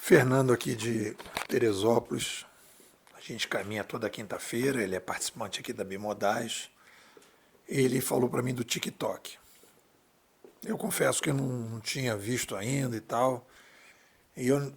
Fernando aqui de Teresópolis. A gente caminha toda quinta-feira, ele é participante aqui da Bimodais. Ele falou para mim do TikTok. Eu confesso que eu não tinha visto ainda e tal. E eu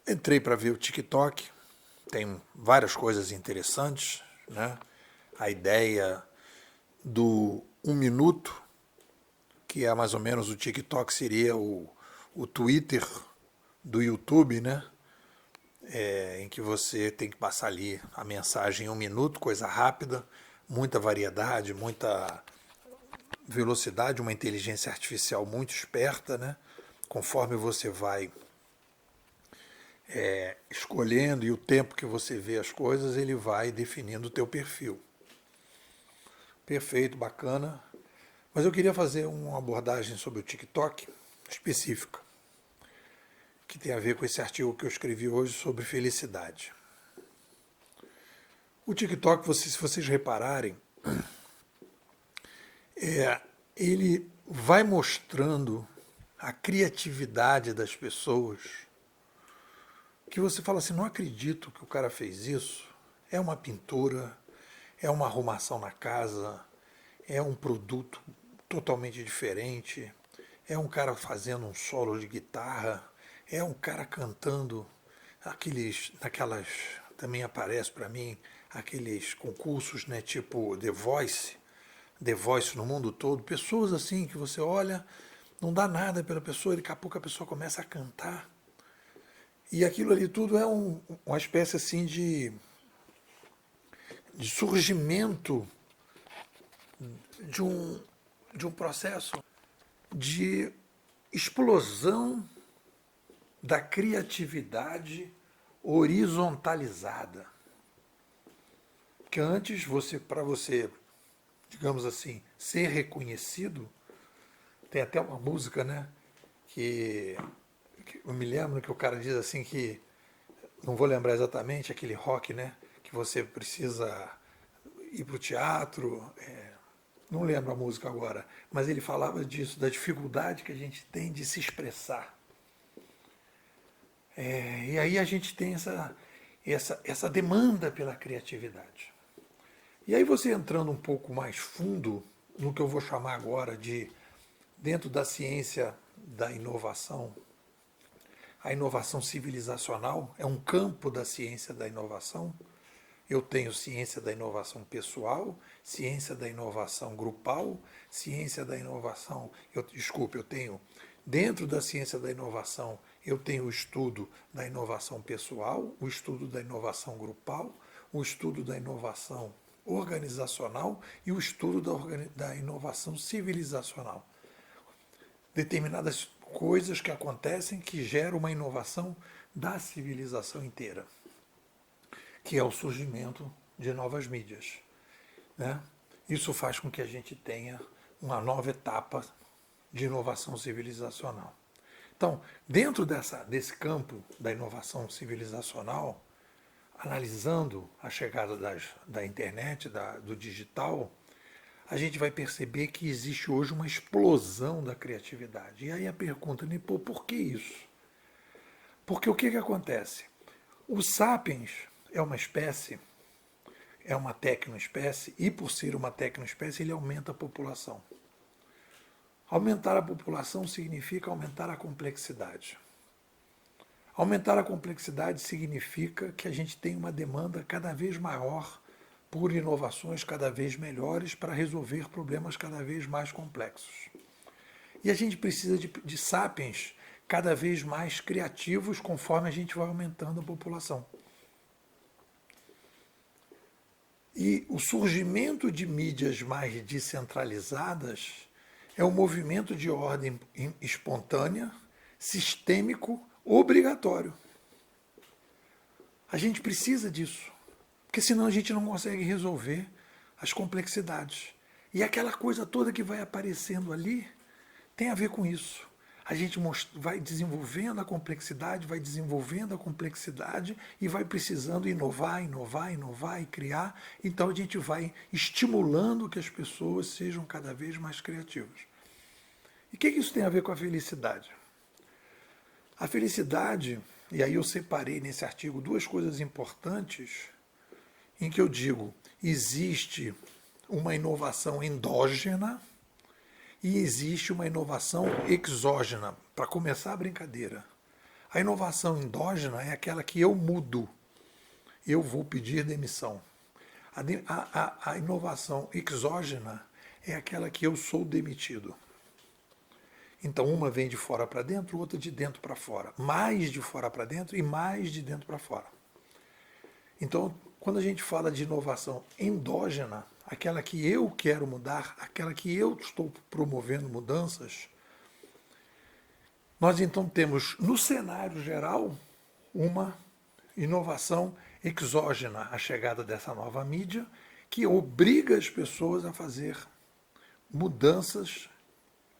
entrei para ver o TikTok. Tem várias coisas interessantes, né? A ideia do 1 minuto, que é mais ou menos o TikTok, seria o Twitter do YouTube, né? Em que você tem que passar ali a mensagem em 1 minuto, coisa rápida, muita variedade, muita velocidade, uma inteligência artificial muito esperta, né? Conforme você vai escolhendo e o tempo que você vê as coisas, ele vai definindo o teu perfil. Perfeito, bacana. Mas eu queria fazer uma abordagem sobre o TikTok específica, que tem a ver com esse artigo que eu escrevi hoje sobre felicidade. O TikTok, se vocês repararem, ele vai mostrando a criatividade das pessoas, que você fala assim, não acredito que o cara fez isso. É uma pintura, é uma arrumação na casa, é um produto totalmente diferente, é um cara fazendo um solo de guitarra, é um cara cantando naquelas, também aparece para mim, aqueles concursos, né, tipo The Voice no mundo todo, pessoas assim que você olha, não dá nada pela pessoa, e daqui a pouco a pessoa começa a cantar. E aquilo ali tudo é uma espécie assim de surgimento de um processo de explosão da criatividade horizontalizada. Que antes para você, digamos assim, ser reconhecido, tem até uma música, né, que eu me lembro que o cara diz assim que, não vou lembrar exatamente, aquele rock, né, que você precisa ir para o teatro, não lembro a música agora, mas ele falava disso, da dificuldade que a gente tem de se expressar. E aí a gente tem essa demanda pela criatividade. E aí você entrando um pouco mais fundo no que eu vou chamar agora de, dentro da ciência da inovação, a inovação civilizacional é um campo da ciência da inovação. Eu tenho ciência da inovação pessoal, ciência da inovação grupal, ciência da inovação. Eu tenho, dentro da ciência da inovação, eu tenho o estudo da inovação pessoal, o estudo da inovação grupal, o estudo da inovação organizacional e o estudo da inovação civilizacional. Determinadas coisas que acontecem que geram uma inovação da civilização inteira, que é o surgimento de novas mídias, né? Isso faz com que a gente tenha uma nova etapa de inovação civilizacional. Então, dentro desse campo da inovação civilizacional, analisando a chegada da internet, do digital, a gente vai perceber que existe hoje uma explosão da criatividade. E aí a pergunta, né, pô, por que isso? Porque o que acontece? O Sapiens é uma espécie, é uma tecnoespécie, e por ser uma tecnoespécie, ele aumenta a população. Aumentar a população significa aumentar a complexidade. Aumentar a complexidade significa que a gente tem uma demanda cada vez maior por inovações cada vez melhores para resolver problemas cada vez mais complexos. E a gente precisa de sapiens cada vez mais criativos conforme a gente vai aumentando a população. E o surgimento de mídias mais descentralizadas é um movimento de ordem espontânea, sistêmico, obrigatório. A gente precisa disso, porque senão a gente não consegue resolver as complexidades. E aquela coisa toda que vai aparecendo ali tem a ver com isso. A gente vai desenvolvendo a complexidade, e vai precisando inovar e criar. Então a gente vai estimulando que as pessoas sejam cada vez mais criativas. E o que isso tem a ver com a felicidade? A felicidade e aí eu separei nesse artigo duas coisas importantes em que eu digo, existe uma inovação endógena e existe uma inovação exógena. Para começar a brincadeira, a inovação endógena é aquela que eu mudo, eu vou pedir demissão. A inovação exógena é aquela que eu sou demitido. Então, uma vem de fora para dentro, outra de dentro para fora. Mais de fora para dentro e mais de dentro para fora. Então, quando a gente fala de inovação endógena, aquela que eu quero mudar, aquela que eu estou promovendo mudanças, nós então temos, no cenário geral, uma inovação exógena, a chegada dessa nova mídia, que obriga as pessoas a fazer mudanças,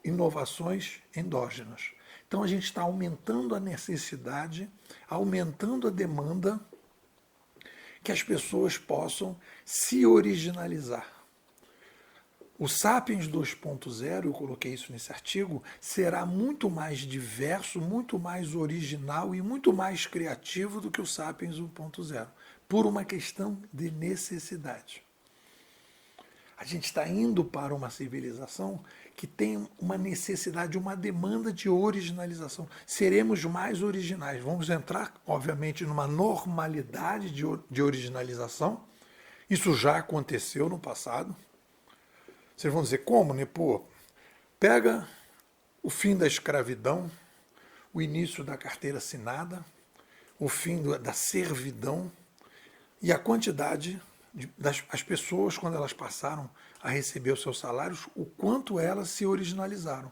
inovações endógenas. Então a gente está aumentando a necessidade, aumentando a demanda que as pessoas possam se originalizar. O Sapiens 2.0, eu coloquei isso nesse artigo, será muito mais diverso, muito mais original e muito mais criativo do que o Sapiens 1.0, por uma questão de necessidade. A gente está indo para uma civilização que tem uma necessidade, uma demanda de originalização. Seremos mais originais. Vamos entrar, obviamente, numa normalidade de originalização. Isso já aconteceu no passado. Vocês vão dizer, como, né? Pô, pega o fim da escravidão, o início da carteira assinada, o fim da servidão e a quantidade das pessoas, quando elas passaram a receber os seus salários, o quanto elas se originalizaram.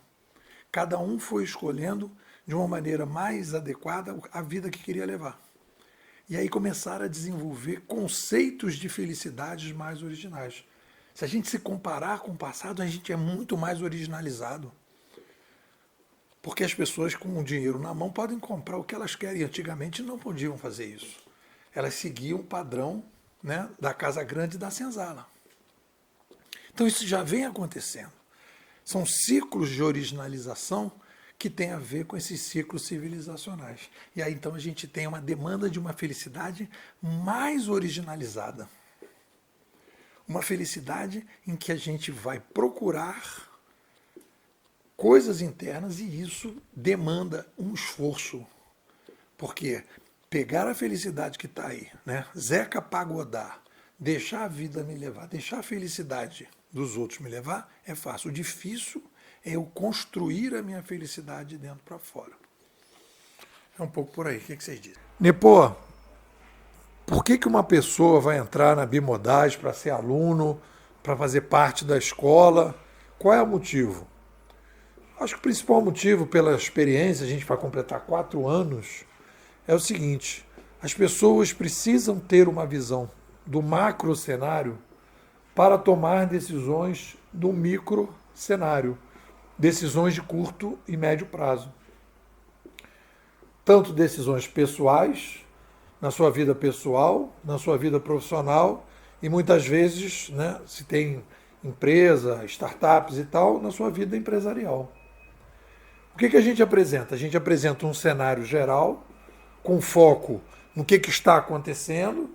Cada um foi escolhendo de uma maneira mais adequada a vida que queria levar. E aí começaram a desenvolver conceitos de felicidades mais originais. Se a gente se comparar com o passado, a gente é muito mais originalizado. Porque as pessoas com o dinheiro na mão podem comprar o que elas querem. Antigamente não podiam fazer isso. Elas seguiam o padrão, né, da Casa Grande e da Senzala. Então isso já vem acontecendo. São ciclos de originalização que têm a ver com esses ciclos civilizacionais. E aí então a gente tem uma demanda de uma felicidade mais originalizada. Uma felicidade em que a gente vai procurar coisas internas e isso demanda um esforço. Porque pegar a felicidade que está aí, né? Zeca Pagodá, deixar a vida me levar, deixar a felicidade dos outros me levar, é fácil. O difícil é eu construir a minha felicidade de dentro para fora. É um pouco por aí. O que vocês dizem? Nepô, por que uma pessoa vai entrar na Bimodais para ser aluno, para fazer parte da escola? Qual é o motivo? Acho que o principal motivo, pela experiência, a gente vai completar 4 anos, é o seguinte: as pessoas precisam ter uma visão do macro cenário para tomar decisões do micro cenário, decisões de curto e médio prazo. Tanto decisões pessoais, na sua vida pessoal, na sua vida profissional e muitas vezes, né, se tem empresa, startups e tal, na sua vida empresarial. O que a gente apresenta? A gente apresenta um cenário geral com foco no que está acontecendo,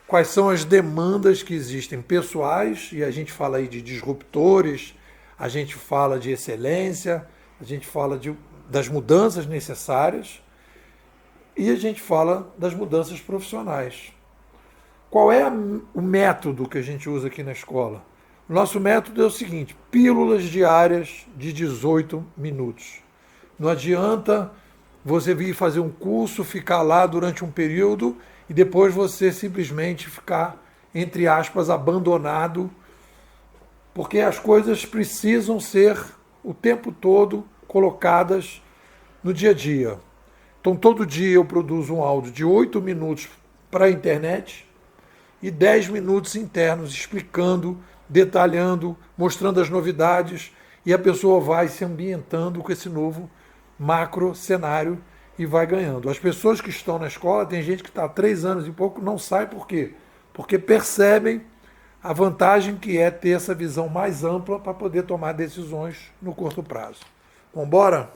quais são as demandas que existem pessoais, e a gente fala aí de disruptores, a gente fala de excelência, a gente fala das mudanças necessárias e a gente fala das mudanças profissionais. Qual é o método que a gente usa aqui na escola? O nosso método é o seguinte: pílulas diárias de 18 minutos. Não adianta você vir fazer um curso, ficar lá durante um período e depois você simplesmente ficar, entre aspas, abandonado, porque as coisas precisam ser o tempo todo colocadas no dia a dia. Então, todo dia eu produzo um áudio de 8 minutos para a internet e 10 minutos internos explicando, detalhando, mostrando as novidades, e a pessoa vai se ambientando com esse novo macro cenário e vai ganhando. As pessoas que estão na escola, tem gente que está há 3 anos e pouco, não sai por quê? Porque percebem a vantagem que é ter essa visão mais ampla para poder tomar decisões no curto prazo. Vamos embora?